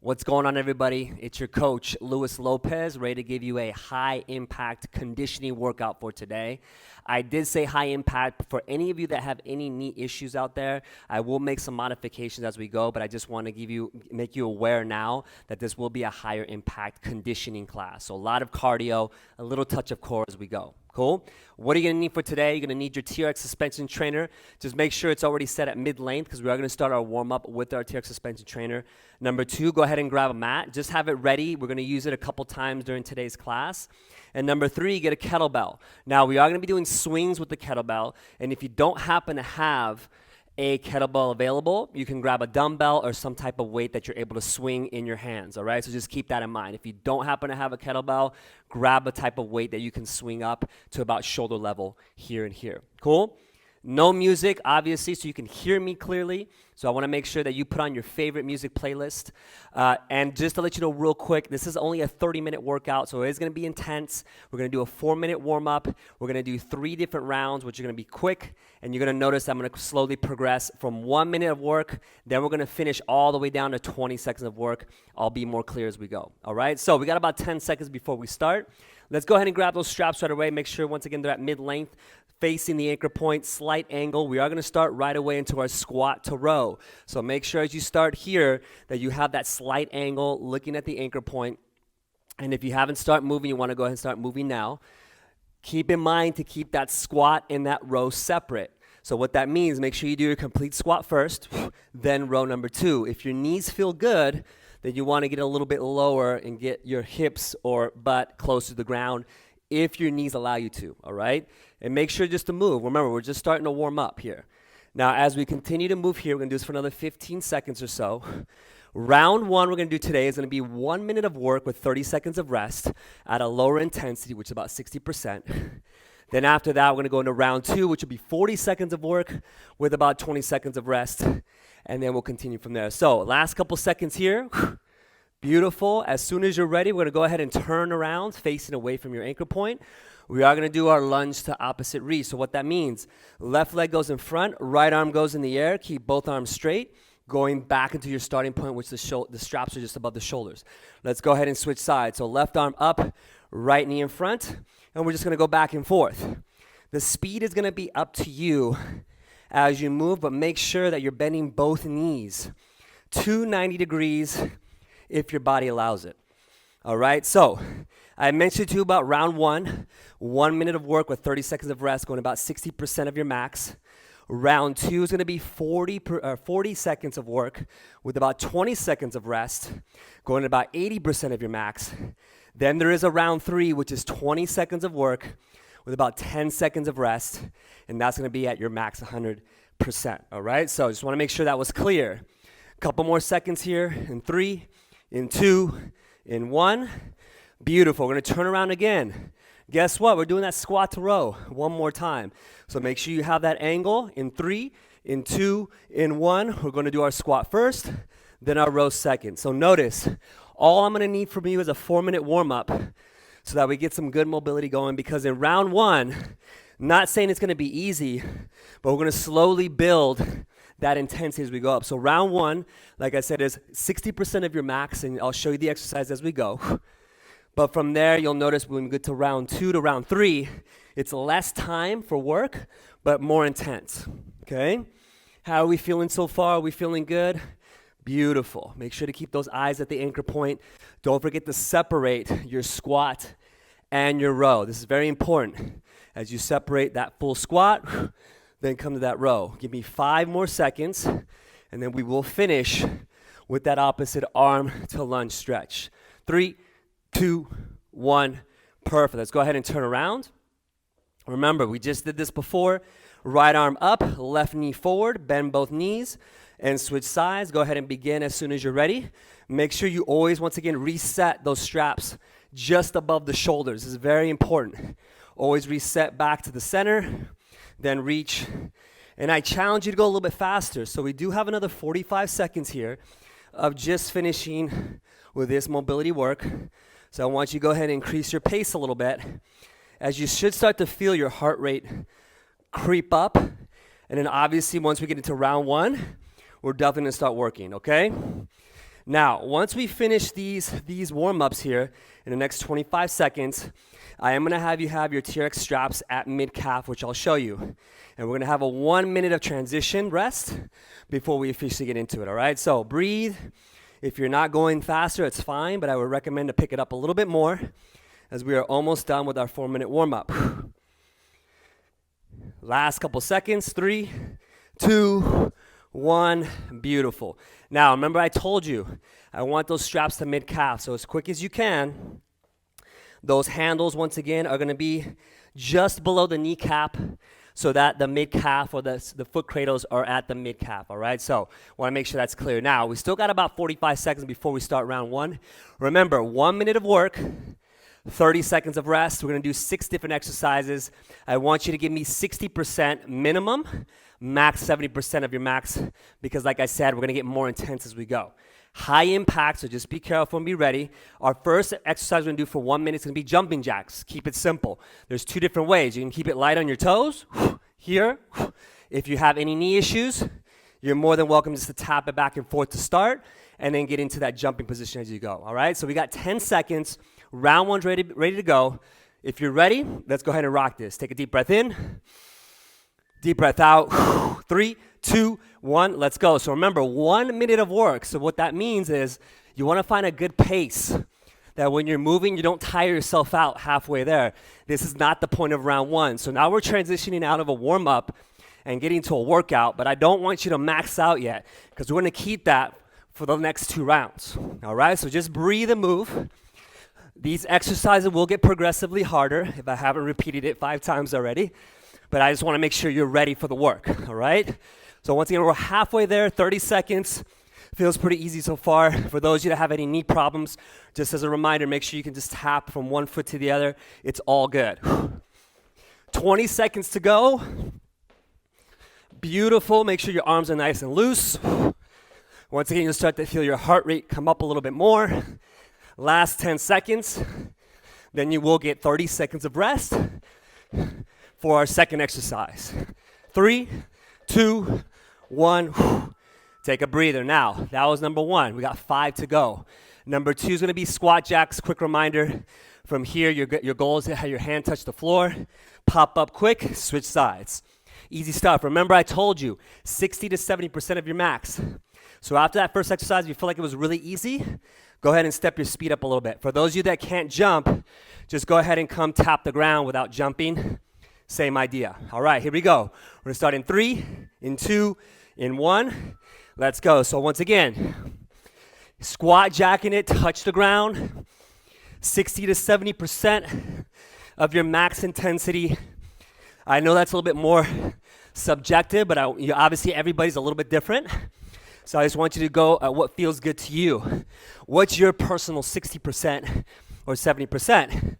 What's going on, everybody? It's your coach, Lopez, ready to give you a high-impact conditioning workout for today. I did say high impact. For any of you that have any knee issues out there, I will make some modifications as we go, but I just want to make you aware now that this will be a higher impact conditioning class. So a lot of cardio, a little touch of core as we go. Cool? What are you going to need for today? You're going to need your TRX suspension trainer. Just make sure it's already set at mid-length because we are going to start our warm-up with our TRX suspension trainer. Number 2, go ahead and grab a mat. Just have it ready. We're going to use it a couple times during today's class. And number 3, get a kettlebell. Now, we are going to be doing swings with the kettlebell. And if you don't happen to have a kettlebell available, you can grab a dumbbell or some type of weight that you're able to swing in your hands, all right? So just keep that in mind. If you don't happen to have a kettlebell, grab a type of weight that you can swing up to about shoulder level here and here. Cool? No music, obviously, so you can hear me clearly. So I want to make sure that you put on your favorite music playlist. And just to let you know real quick, this is only a 30-minute workout, so it is going to be intense. We're going to do a 4-minute warm-up. We're going to do 3 different rounds, which are going to be quick. And you're going to notice I'm going to slowly progress from 1 minute of work. Then we're going to finish all the way down to 20 seconds of work. I'll be more clear as we go. All right? So we got about 10 seconds before we start. Let's go ahead and grab those straps right away. Make sure, once again, they're at mid-length, facing the anchor point, slight angle. We are going to start right away into our squat to row. So make sure as you start here that you have that slight angle looking at the anchor point. And if you haven't started moving, you want to go ahead and start moving now. Keep in mind to keep that squat and that row separate. So what that means, make sure you do your complete squat first, then row number 2. If your knees feel good, then you want to get a little bit lower and get your hips or butt close to the ground if your knees allow you to, all right? And make sure just to move. Remember, we're just starting to warm up here. Now, as we continue to move here, we're going to do this for another 15 seconds or so. Round 1 we're going to do today is going to be 1 minute of work with 30 seconds of rest at a lower intensity, which is about 60%. Then after that, we're going to go into round 2, which will be 40 seconds of work with about 20 seconds of rest. And then we'll continue from there. So last couple seconds here. Beautiful. As soon as you're ready, we're going to go ahead and turn around, facing away from your anchor point. We are going to do our lunge to opposite reach. So what that means, left leg goes in front, right arm goes in the air. Keep both arms straight, going back into your starting point, which the straps are just above the shoulders. Let's go ahead and switch sides. So left arm up, right knee in front, and we're just going to go back and forth. The speed is going to be up to you as you move, but make sure that you're bending both knees to 90 degrees if your body allows it. All right, so I mentioned to you about round 1, 1 minute of work with 30 seconds of rest, going about 60% of your max. Round 2 is going to be 40 seconds of work with about 20 seconds of rest, going to about 80% of your max. Then there is a round 3, which is 20 seconds of work with about 10 seconds of rest, and that's going to be at your max 100%. All right, so just want to make sure that was clear. Couple more seconds here in 3, in 2, in 1. Beautiful. We're going to turn around again. Guess what? We're doing that squat to row one more time. So make sure you have that angle in 3, in 2, in 1. We're going to do our squat first, then our row second. So notice, all I'm going to need from you is a 4-minute warm-up so that we get some good mobility going, because in round 1, not saying it's going to be easy, but we're going to slowly build that intensity as we go up. So round 1, like I said, is 60% of your max, and I'll show you the exercise as we go. But from there, you'll notice when we get to round 2 to round 3, it's less time for work, but more intense, okay? How are we feeling so far? Are we feeling good? Beautiful. Make sure to keep those eyes at the anchor point. Don't forget to separate your squat and your row. This is very important. As you separate that full squat, then come to that row. Give me 5 more seconds, and then we will finish with that opposite arm to lunge stretch. 3, 2, 1. Perfect. Let's go ahead and turn around. Remember, we just did this before. Right arm up, left knee forward, bend both knees, and switch sides. Go ahead and begin as soon as you're ready. Make sure you always, once again, reset those straps just above the shoulders. This is very important. Always reset back to the center, then reach. And I challenge you to go a little bit faster. So we do have another 45 seconds here of just finishing with this mobility work. So I want you to go ahead and increase your pace a little bit, as you should start to feel your heart rate creep up. And then obviously once we get into round 1, we're definitely going to start working, okay? Now, once we finish these warm-ups here in the next 25 seconds, I am gonna have you have your TRX straps at mid-calf, which I'll show you. And we're gonna have a 1 minute of transition rest before we officially get into it, all right? So breathe. If you're not going faster, it's fine, but I would recommend to pick it up a little bit more as we are almost done with our 4-minute warm-up. Last couple seconds, 3, 2, 1, beautiful. Now, remember I told you, I want those straps to mid-calf, so as quick as you can, those handles, once again, are gonna be just below the kneecap so that the mid-calf or the foot cradles are at the mid-calf, all right? So, wanna make sure that's clear. Now, we still got about 45 seconds before we start round 1. Remember, 1 minute of work, 30 seconds of rest. We're gonna do 6 different exercises. I want you to give me 60% minimum, max 70% of your max, because like I said, we're gonna get more intense as we go. High impact, so just be careful and be ready. Our first exercise we're gonna do for 1 minute is gonna be jumping jacks. Keep it simple. There's 2 different ways. You can keep it light on your toes, here. If you have any knee issues, you're more than welcome just to tap it back and forth to start, and then get into that jumping position as you go, all right? So we got 10 seconds. Round 1's ready to go. If you're ready, let's go ahead and rock this. Take a deep breath in, deep breath out. 3, 2, 1, let's go. So remember, 1 minute of work. So what that means is you want to find a good pace that when you're moving, you don't tire yourself out halfway there. This is not the point of round 1. So now we're transitioning out of a warm-up and getting to a workout, but I don't want you to max out yet because we're going to keep that for the next 2 rounds. All right, so just breathe and move. These exercises will get progressively harder if I haven't repeated it 5 times already, but I just want to make sure you're ready for the work, all right? So once again, we're halfway there, 30 seconds. Feels pretty easy so far. For those of you that have any knee problems, just as a reminder, make sure you can just tap from one foot to the other. It's all good. 20 seconds to go. Beautiful. Make sure your arms are nice and loose. Once again, you'll start to feel your heart rate come up a little bit more. Last 10 seconds, then you will get 30 seconds of rest for our second exercise. 3, 2, 1. Take a breather. Now, that was number 1. We got 5 to go. Number 2 is going to be squat jacks. Quick reminder, from here, your goal is to have your hand touch the floor. Pop up quick, switch sides. Easy stuff. Remember I told you, 60 to 70% of your max. So after that first exercise, if you feel like it was really easy, go ahead and step your speed up a little bit. For those of you that can't jump, just go ahead and come tap the ground without jumping. Same idea. All right, here we go. We're gonna start in 3, in 2, in 1. Let's go. So once again, squat jacking it, touch the ground. 60 to 70% of your max intensity. I know that's a little bit more subjective, but obviously everybody's a little bit different. So I just want you to go at what feels good to you. What's your personal 60% or 70%?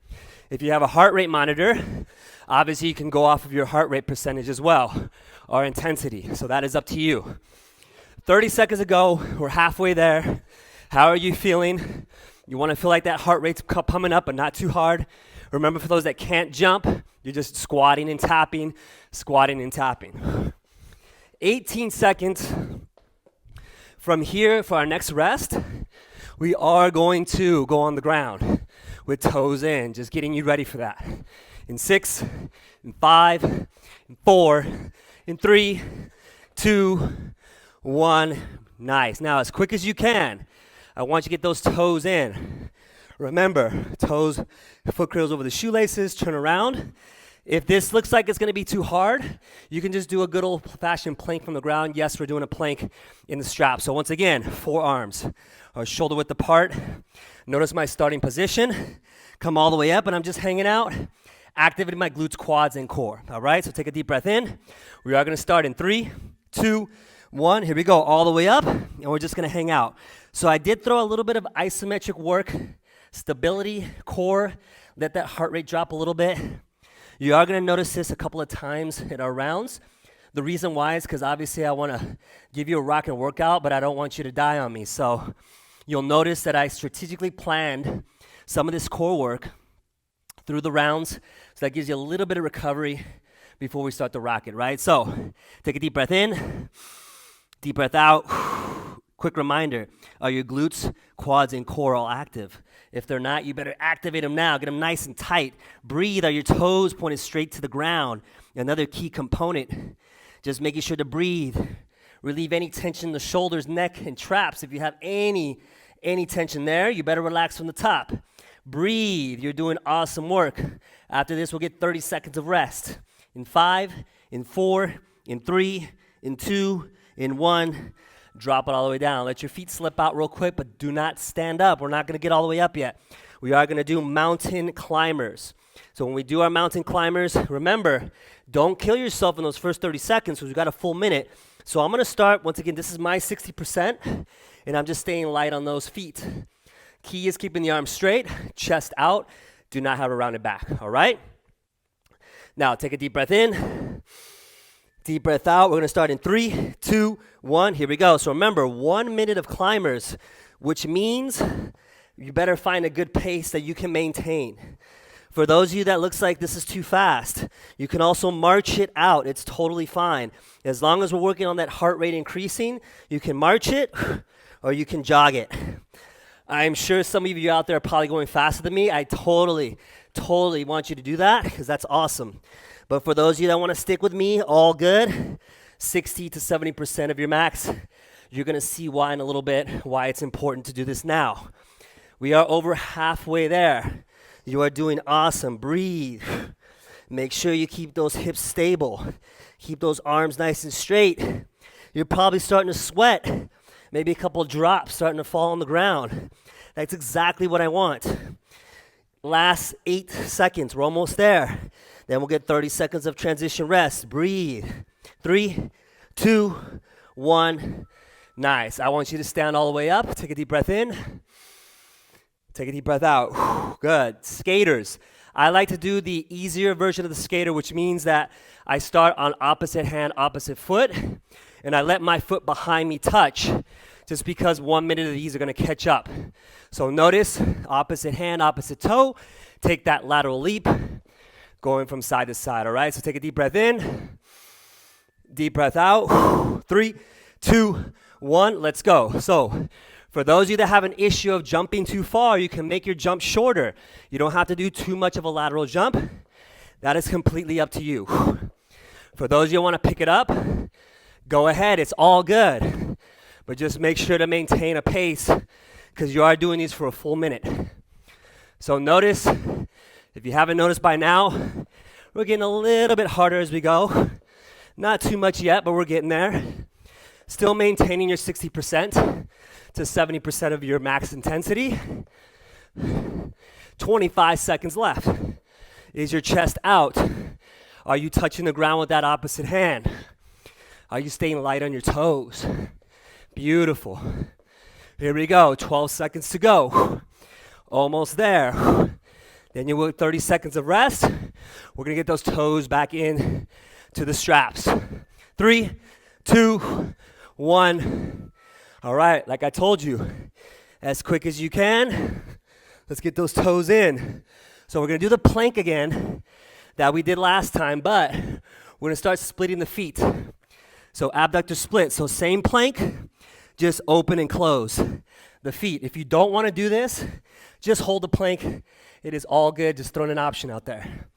If you have a heart rate monitor, obviously you can go off of your heart rate percentage as well, or intensity. So that is up to you. 30 seconds ago, we're halfway there. How are you feeling? You want to feel like that heart rate's pumping up, but not too hard. Remember, for those that can't jump, you're just squatting and tapping, squatting and tapping. 18 seconds. From here, for our next rest, we are going to go on the ground with toes in, just getting you ready for that. In 6, in 5, in 4, in 3, 2, 1. Nice. Now, as quick as you can, I want you to get those toes in. Remember, toes, foot cradles over the shoelaces, turn around. If this looks like it's going to be too hard, you can just do a good old-fashioned plank from the ground. Yes, we're doing a plank in the strap. So once again, forearms are shoulder width apart. Notice my starting position. Come all the way up, and I'm just hanging out, activating my glutes, quads, and core. All right, so take a deep breath in. We are going to start in 3, 2, 1. Here we go, all the way up, and we're just going to hang out. So I did throw a little bit of isometric work, stability, core, let that heart rate drop a little bit. You are going to notice this a couple of times in our rounds. The reason why is because obviously I want to give you a rocking workout, but I don't want you to die on me. So you'll notice that I strategically planned some of this core work through the rounds, so that gives you a little bit of recovery before we start to rock it, right? So take a deep breath in, deep breath out. Quick reminder, are your glutes, quads, and core all active? If they're not, you better activate them now. Get them nice and tight. Breathe. Are your toes pointed straight to the ground? Another key component, just making sure to breathe. Relieve any tension in the shoulders, neck, and traps. If you have any tension there, you better relax from the top. Breathe. You're doing awesome work. After this, we'll get 30 seconds of rest. In 5, in 4, in 3, in 2, in 1. Drop it all the way down. Let your feet slip out real quick, but do not stand up. We're not going to get all the way up yet. We are going to do mountain climbers. So when we do our mountain climbers, remember, don't kill yourself in those first 30 seconds because we've got a full minute. So I'm going to start, once again, this is my 60%, and I'm just staying light on those feet. Key is keeping the arms straight, chest out. Do not have a rounded back, all right? Now, take a deep breath in. Deep breath out. We're going to start in 3, 2, 1. Here we go. So remember, 1 minute of climbers, which means you better find a good pace that you can maintain. For those of you that looks like this is too fast, you can also march it out. It's totally fine. As long as we're working on that heart rate increasing, you can march it or you can jog it. I'm sure some of you out there are probably going faster than me. I totally want you to do that because that's awesome. But for those of you that want to stick with me, all good, 60 to 70% of your max. You're going to see why in a little bit, why it's important to do this now. We are over halfway there. You are doing awesome. Breathe. Make sure you keep those hips stable. Keep those arms nice and straight. You're probably starting to sweat. Maybe a couple drops starting to fall on the ground. That's exactly what I want. Last 8 seconds. We're almost there. Then we'll get 30 seconds of transition rest. Breathe. 3, 2, 1. Nice. I want you to stand all the way up. Take a deep breath in. Take a deep breath out. Good. Skaters. I like to do the easier version of the skater, which means that I start on opposite hand, opposite foot, and I let my foot behind me touch just because 1 minute of these are going to catch up. So notice, opposite hand, opposite toe. Take that lateral leap, going from side to side, all right? So take a deep breath in, deep breath out. 3, 2, 1, let's go. So for those of you that have an issue of jumping too far, you can make your jump shorter. You don't have to do too much of a lateral jump. That is completely up to you. For those of you who want to pick it up, go ahead, it's all good. But just make sure to maintain a pace because you are doing these for a full minute. So notice, if you haven't noticed by now, we're getting a little bit harder as we go. Not too much yet, but we're getting there. Still maintaining your 60% to 70% of your max intensity. 25 seconds left. Is your chest out? Are you touching the ground with that opposite hand? Are you staying light on your toes? Beautiful. Here we go, 12 seconds to go. Almost there. Then you will 30 seconds of rest. We're gonna get those toes back in to the straps. 3, 2, 1. All right, like I told you, as quick as you can, let's get those toes in. So we're gonna do the plank again that we did last time, but we're gonna start splitting the feet. So abductor split, so same plank, just open and close the feet. If you don't wanna do this, just hold the plank. It is all good, just throwing an option out there.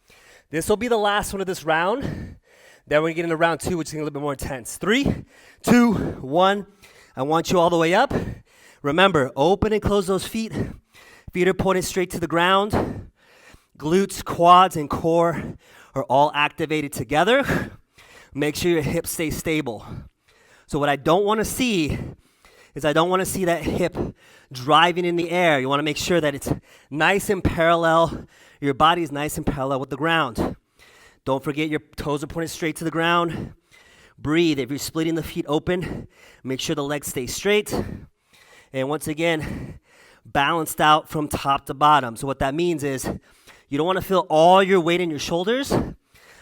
This will be the last one of this round. Then we're gonna get into round 2, which is gonna be a little bit more intense. 3, 2, 1. I want you all the way up. Remember, open and close those feet. Feet are pointed straight to the ground. Glutes, quads, and core are all activated together. Make sure your hips stay stable. So what I don't want to see is I don't want to see that hip driving in the air. You want to make sure that it's nice and parallel. Your body is nice and parallel with the ground. Don't forget your toes are pointed straight to the ground. Breathe. If you're splitting the feet open, make sure the legs stay straight. And once again, balanced out from top to bottom. So what that means is you don't want to feel all your weight in your shoulders,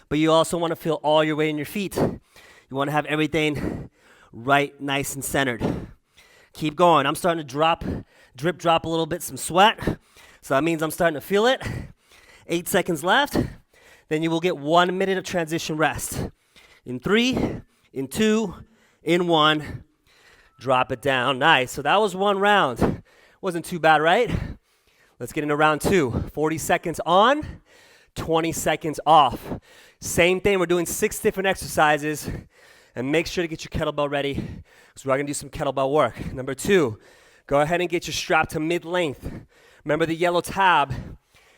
but you also want to feel all your weight in your feet. You want to have everything right, nice and centered. Keep going. I'm starting to drip drop a little bit, some sweat. So that means I'm starting to feel it. 8 seconds left. Then you will get 1 minute of transition rest. In 3, in 2, in 1. Drop it down. Nice. So that was one round. Wasn't too bad, right? Let's get into round 2. 40 seconds on, 20 seconds off. Same thing. We're doing 6 different exercises. And make sure to get your kettlebell ready because we're going to do some kettlebell work. Number 2, go ahead and get your strap to mid-length. Remember, the yellow tab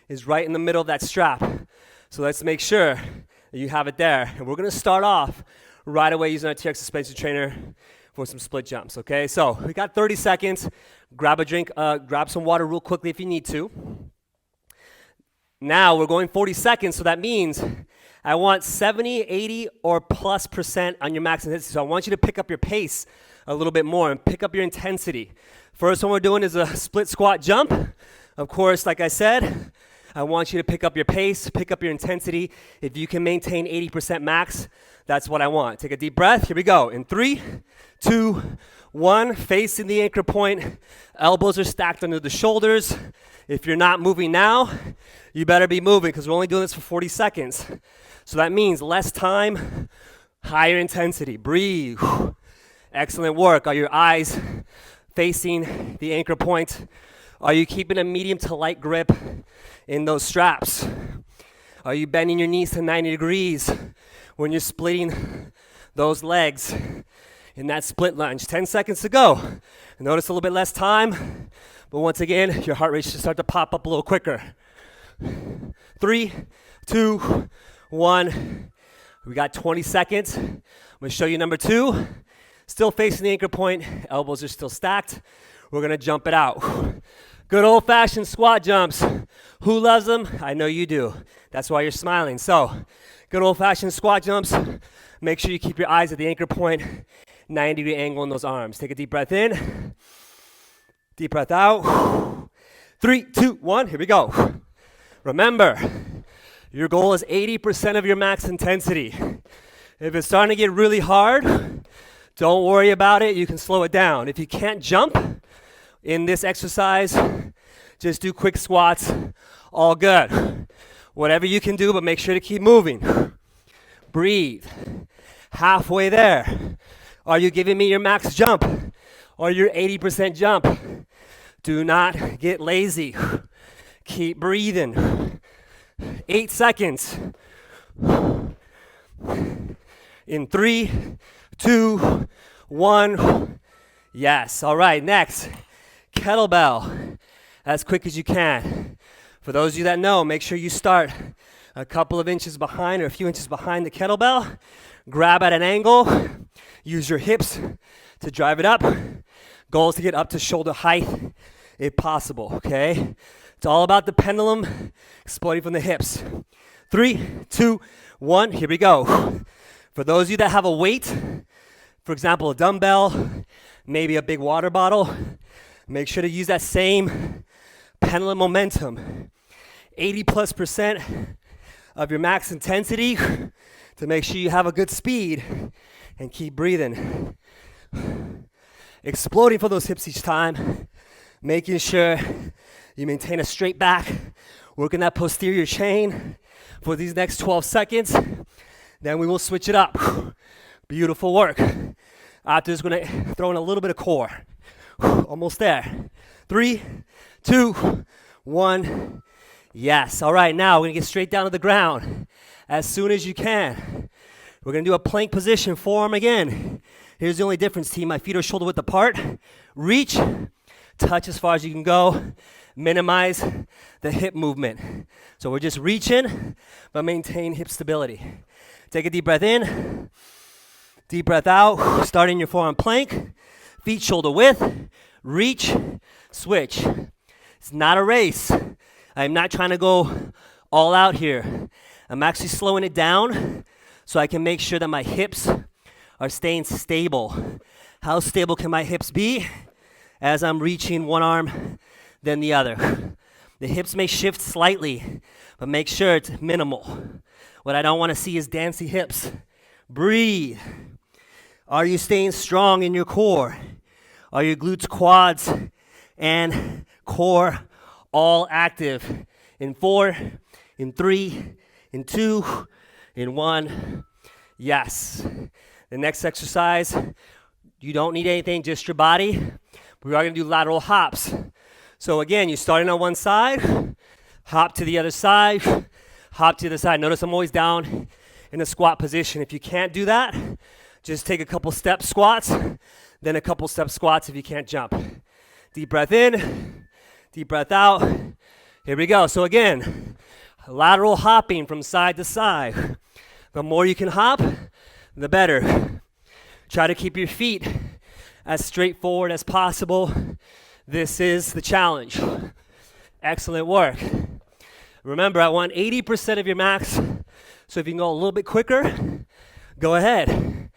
is right in the middle of that strap. So let's make sure that you have it there. And we're going to start off right away using our TRX suspension trainer for some split jumps, okay? So we got 30 seconds. Grab a drink, grab some water real quickly if you need to. Now we're going 40 seconds, so that means I want 70, 80, or plus % on your max intensity. So I want you to pick up your pace a little bit more and pick up your intensity. First one we're doing is a split squat jump. Of course, like I said, I want you to pick up your pace, pick up your intensity. If you can maintain 80% max, that's what I want. Take a deep breath. Here we go. In 3, 2, 1, facing the anchor point. Elbows are stacked under the shoulders. If you're not moving now, you better be moving because we're only doing this for 40 seconds. So that means less time, higher intensity. Breathe. Excellent work. Are your eyes facing the anchor point? Are you keeping a medium to light grip in those straps? Are you bending your knees to 90 degrees when you're splitting those legs in that split lunge? 10 seconds to go. Notice a little bit less time, but once again, your heart rate should start to pop up a little quicker. 3, 2, 1. We got 20 seconds. I'm going to show you number 2. Still facing the anchor point. Elbows are still stacked. We're going to jump it out. Good old-fashioned squat jumps. Who loves them? I know you do. That's why you're smiling. So, good old-fashioned squat jumps. Make sure you keep your eyes at the anchor point. 90-degree angle in those arms. Take a deep breath in. Deep breath out. 3, 2, 1. Here we go. Remember, your goal is 80% of your max intensity. If it's starting to get really hard, don't worry about it. You can slow it down. If you can't jump in this exercise, just do quick squats. All good. Whatever you can do, but make sure to keep moving. Breathe. Halfway there. Are you giving me your max jump or your 80% jump? Do not get lazy. Keep breathing. 8 seconds. In 3, 2, 1. Yes. All right, next. Kettlebell. As quick as you can. For those of you that know, make sure you start a couple of inches behind or a few inches behind the kettlebell. Grab at an angle. Use your hips to drive it up. Goal is to get up to shoulder height if possible, okay? It's all about the pendulum exploding from the hips. 3, 2, 1, here we go. For those of you that have a weight, for example, a dumbbell, maybe a big water bottle, make sure to use that same pendulum momentum. 80+% of your max intensity to make sure you have a good speed and keep breathing. Exploding for those hips each time, making sure you maintain a straight back, working that posterior chain for these next 12 seconds. Then we will switch it up. Beautiful work. After this, we're going to throw in a little bit of core. Almost there. 3, 2, 1. Yes. All right, now we're going to get straight down to the ground as soon as you can. We're going to do a plank position, forearm again. Here's the only difference, team. My feet are shoulder width apart. Reach, touch as far as you can go. Minimize the hip movement. So we're just reaching, but maintain hip stability. Take a deep breath in. Deep breath out. Starting your forearm plank. Feet shoulder width. Reach, switch. It's not a race. I'm not trying to go all out here. I'm actually slowing it down so I can make sure that my hips are staying stable. How stable can my hips be as I'm reaching one arm then the other? The hips may shift slightly, but make sure it's minimal. What I don't want to see is dancey hips. Breathe. Are you staying strong in your core? Are your glutes, quads, and core all active? In 4, in 3, in 2, in 1. Yes. The next exercise, You don't need anything, just your body. We are going to do lateral hops. So again, you're starting on one side, hop to the other side, hop to the other side. Notice I'm always down in a squat position. If you can't do that, just take a couple step squats, then a couple step squats if you can't jump. Deep breath in, deep breath out. Here we go. So again, lateral hopping from side to side. The more you can hop, the better. Try to keep your feet as straightforward as possible. This is the challenge. Excellent work. Remember, I want 80% of your max, so if you can go a little bit quicker, go ahead.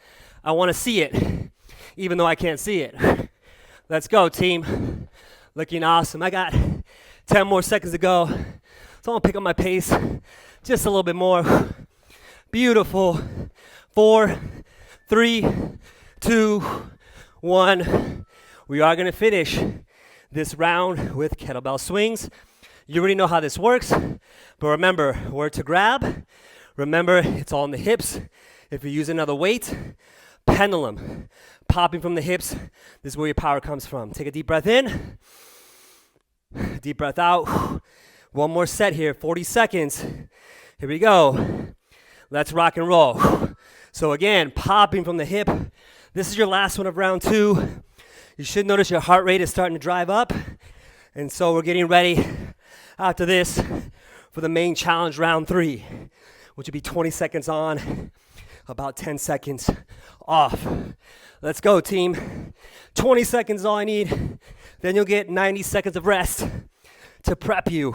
I want to see it, even though I can't see it. Let's go, team. Looking awesome. I got 10 more seconds to go, so I'm going to pick up my pace just a little bit more. Beautiful. 4, 3, 2, 1. We are going to finish this round with kettlebell swings. You already know how this works, but remember where to grab. Remember, it's all in the hips. If you use another weight, pendulum, popping from the hips. This is where your power comes from. Take a deep breath in, deep breath out. One more set here, 40 seconds. Here we go. Let's rock and roll. So again, popping from the hip. This is your last one of round 2. You should notice your heart rate is starting to drive up. And so we're getting ready after this for the main challenge, round 3, which will be 20 seconds on, about 10 seconds off. Let's go, team. 20 seconds is all I need. Then you'll get 90 seconds of rest to prep you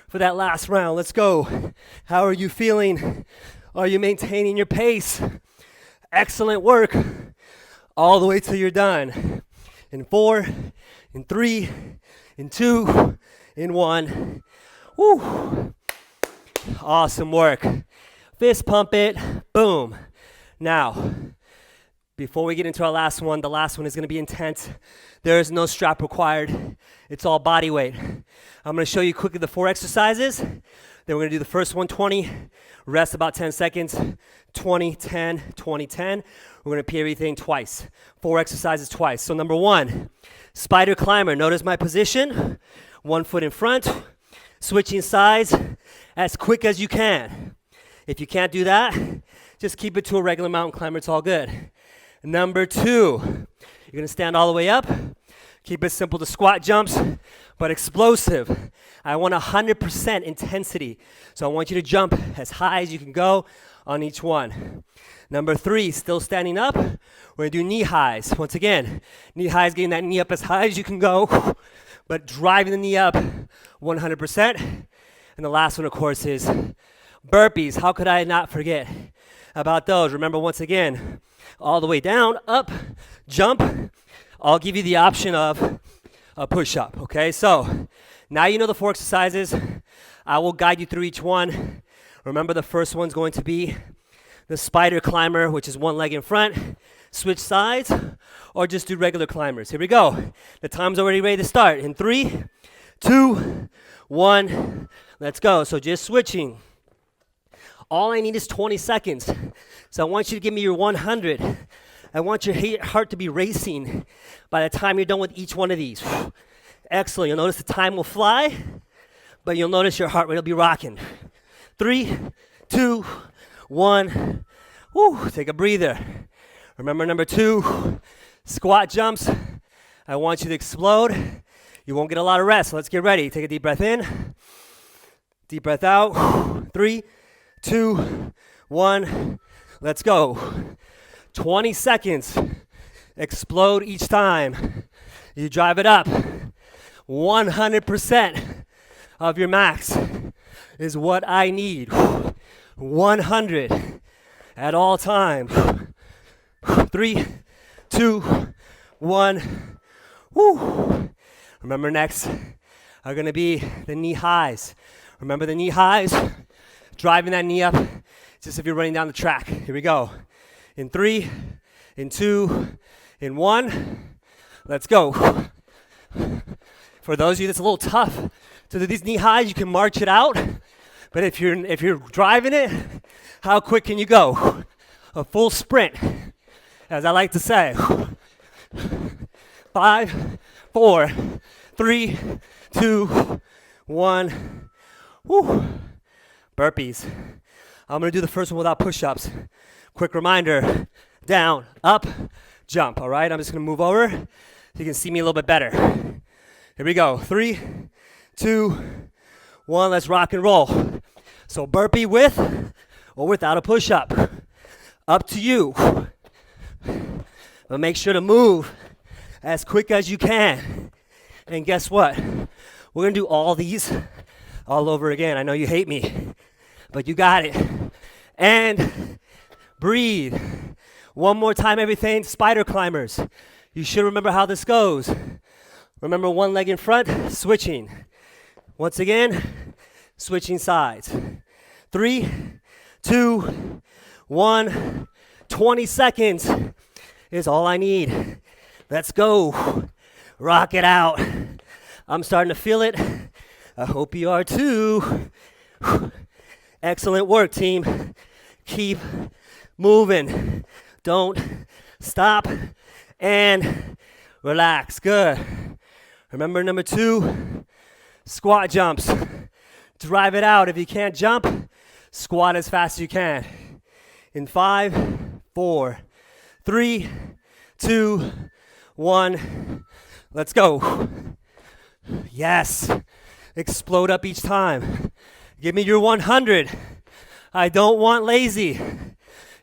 for that last round. Let's go. How are you feeling? Are you maintaining your pace? Excellent work. All the way till you're done. In 4, in 3, in 2, in 1. Woo. Awesome work. Fist pump it. Boom. Now, before we get into our last one, the last one is going to be intense. There is no strap required. It's all body weight. I'm going to show you quickly the 4 exercises. Then we're going to do the first one, 20, rest about 10 seconds, 20, 10, 20, 10. We're going to repeat everything twice. 4 exercises twice. So number 1, spider climber. Notice my position. 1 foot in front, switching sides as quick as you can. If you can't do that, just keep it to a regular mountain climber. It's all good. Number 2, you're going to stand all the way up. Keep it simple to squat jumps, but explosive. I want 100% intensity. So I want you to jump as high as you can go on each one. Number 3, still standing up. We're going to do knee highs. Once again, knee highs, getting that knee up as high as you can go, but driving the knee up 100%. And the last one, of course, is burpees. How could I not forget about those? Remember, once again, all the way down, up, jump. I'll give you the option of a push-up, okay? So now you know the 4 exercises. I will guide you through each one. Remember, the first one's going to be the spider climber, which is 1 leg in front. Switch sides, or just do regular climbers. Here we go. The time's already ready to start. In 3, 2, 1, let's go. So just switching. All I need is 20 seconds. So I want you to give me your 100. I want your heart to be racing by the time you're done with each one of these. Excellent. You'll notice the time will fly, but you'll notice your heart rate will be rocking. 3, 2, 1. Woo, take a breather. Remember number 2, squat jumps. I want you to explode. You won't get a lot of rest. So let's get ready. Take a deep breath in. Deep breath out. 3, 2, 1. Let's go. 20 seconds. Explode each time. You drive it up. 100% of your max is what I need. 100 at all times. 3, 2, 1. Woo. Remember, next are going to be the knee highs. Remember the knee highs? Driving that knee up just if you're running down the track. Here we go. In 3, in 2, in 1. Let's go. For those of you that's a little tough to do these knee highs, you can march it out. But if you're driving it, how quick can you go? A full sprint, as I like to say. 5, 4, 3, 2, 1. Woo. Burpees. I'm gonna do the first one without push-ups. Quick reminder, down, up, jump, all right? I'm just gonna move over so you can see me a little bit better. Here we go, 3, 2, 1, let's rock and roll. So burpee with or without a push-up. Up to you. But make sure to move as quick as you can. And guess what? We're gonna do all these all over again. I know you hate me, but you got it. And breathe. One more time, everything. Spider climbers. You should remember how this goes. Remember, one leg in front, switching. Once again, switching sides. 3, 2, 1. 20 seconds is all I need. Let's go. Rock it out. I'm starting to feel it. I hope you are too. Excellent work, team. Keep moving. Don't stop and relax. Good. Remember number 2, squat jumps. Drive it out. If you can't jump, squat as fast as you can. In 5, 4, 3, 2, 1. Let's go. Yes. Explode up each time. Give me your 100. I don't want lazy.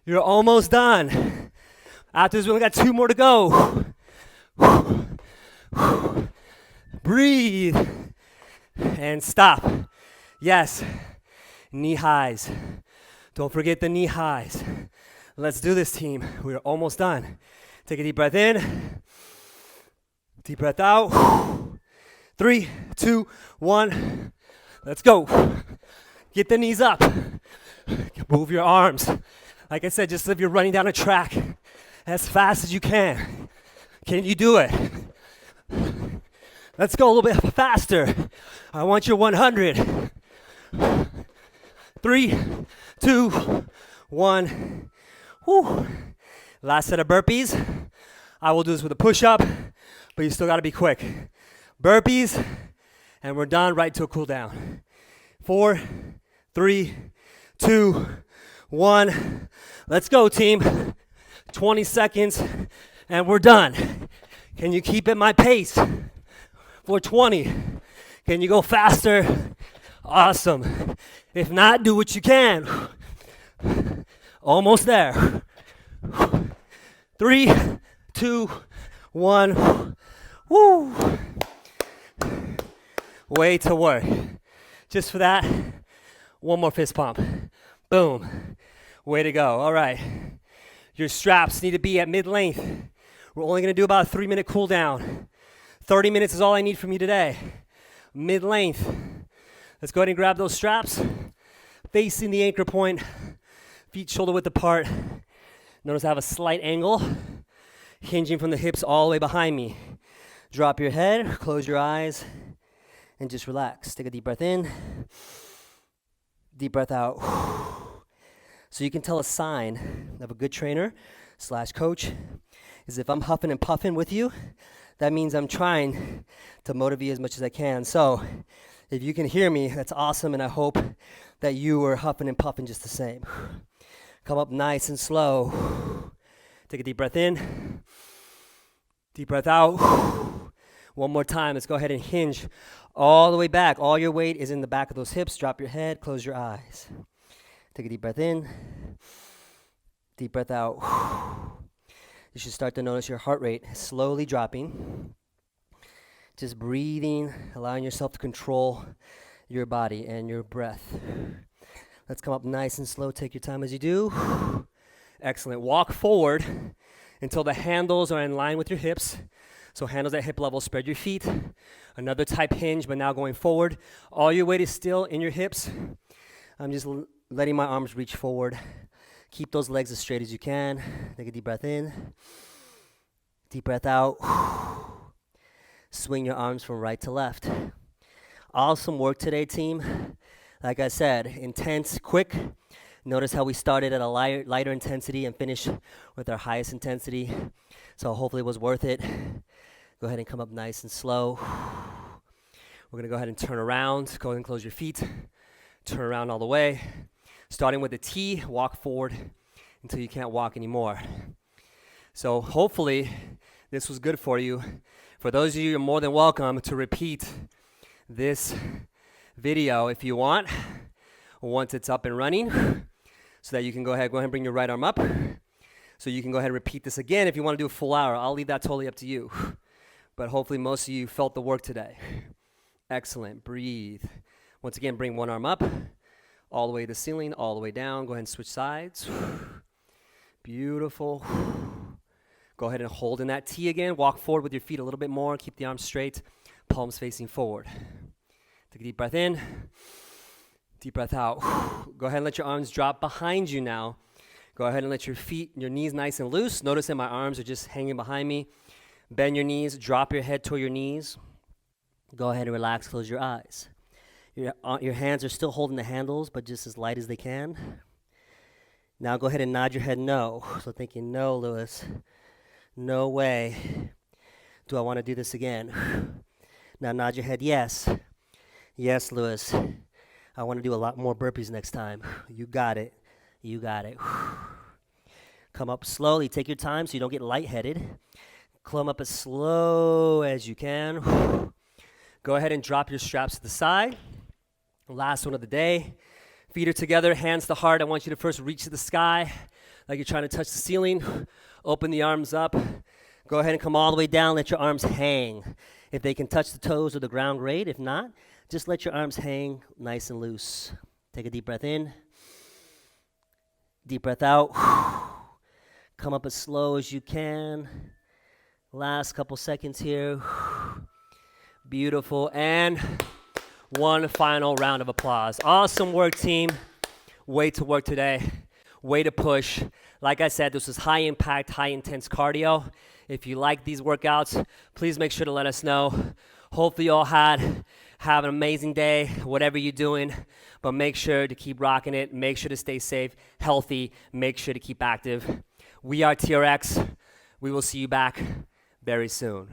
You're almost done. After this, we only got 2 more to go. Breathe. And stop. Yes. Knee highs. Don't forget the knee highs. Let's do this, team. We're almost done. Take a deep breath in. Deep breath out. 3, 2, 1. Let's go. Get the knees up. Move your arms. Like I said, just as if you're running down a track as fast as you can. Can you do it? Let's go a little bit faster. I want your 100. 3, 2, 1. Whew. Last set of burpees. I will do this with a push-up, but you still got to be quick. Burpees, and we're done right to a cool down. 4, 3, 2, 1. Let's go, team. 20 seconds, and we're done. Can you keep at my pace for 20? Can you go faster? Awesome. If not, do what you can. Almost there. 3, 2, 1. Woo. Way to work. Just for that, one more fist pump. Boom. Way to go. All right. Your straps need to be at mid-length. We're only going to do about a 3-minute cool down. 30 minutes is all I need from you today. Mid-length. Let's go ahead and grab those straps. Facing the anchor point. Feet shoulder width apart. Notice I have a slight angle. Hinging from the hips all the way behind me. Drop your head. Close your eyes. And just relax. Take a deep breath in. Deep breath out. So you can tell a sign of a good trainer / coach is if I'm huffing and puffing with you, that means I'm trying to motivate you as much as I can. So if you can hear me, that's awesome, and I hope that you are huffing and puffing just the same. Come up nice and slow. Take a deep breath in. Deep breath out. One more time. Let's go ahead and hinge all the way back. All your weight is in the back of those hips. Drop your head. Close your eyes. Take a deep breath in. Deep breath out. You should start to notice your heart rate slowly dropping. Just breathing, allowing yourself to control your body and your breath. Let's come up nice and slow. Take your time as you do. Excellent. Walk forward until the handles are in line with your hips. So handles at hip level. Spread your feet. Another type hinge, but now going forward. All your weight is still in your hips. I'm just letting my arms reach forward. Keep those legs as straight as you can. Take a deep breath in. Deep breath out. Swing your arms from right to left. Awesome work today, team. Like I said, intense, quick, Notice how we started at a lighter intensity and finished with our highest intensity. So hopefully it was worth it. Go ahead and come up nice and slow. We're gonna go ahead and turn around. Go ahead and close your feet. Turn around all the way. Starting with the T, walk forward until you can't walk anymore. So hopefully this was good for you. For those of you, you're more than welcome to repeat this video if you want, once it's up and running, so that you can go ahead and bring your right arm up. So you can go ahead and repeat this again if you want to do a full hour. I'll leave that totally up to you. But hopefully most of you felt the work today. Excellent. Breathe. Once again, bring one arm up, all the way to the ceiling, all the way down. Go ahead and switch sides. Beautiful. Go ahead and hold in that T again. Walk forward with your feet a little bit more. Keep the arms straight, palms facing forward. Take a deep breath in. Deep breath out. Go ahead and let your arms drop behind you now. Go ahead and let your feet, your knees nice and loose. Notice that my arms are just hanging behind me. Bend your knees. Drop your head toward your knees. Go ahead and relax. Close your eyes. Your hands are still holding the handles, but just as light as they can. Now go ahead and nod your head no. So thinking, no, Lewis. No way do I want to do this again. Now nod your head yes. Yes, Lewis. I want to do a lot more burpees next time. You got it. You got it. Come up slowly. Take your time so you don't get lightheaded. Climb up as slow as you can. Go ahead and drop your straps to the side. Last one of the day. Feet are together, hands to heart. I want you to first reach to the sky like you're trying to touch the ceiling. Open the arms up. Go ahead and come all the way down. Let your arms hang. If they can touch the toes or the ground, great. If not, just let your arms hang nice and loose. Take a deep breath in. Deep breath out. Come up as slow as you can. Last couple seconds here. Beautiful. And one final round of applause. Awesome work, team. Way to work today. Way to push. Like I said, this was high impact, high intense cardio. If you like these workouts, please make sure to let us know. Hopefully you all have an amazing day, whatever you're doing. But make sure to keep rocking it. Make sure to stay safe, healthy. Make sure to keep active. We are TRX. We will see you back very soon.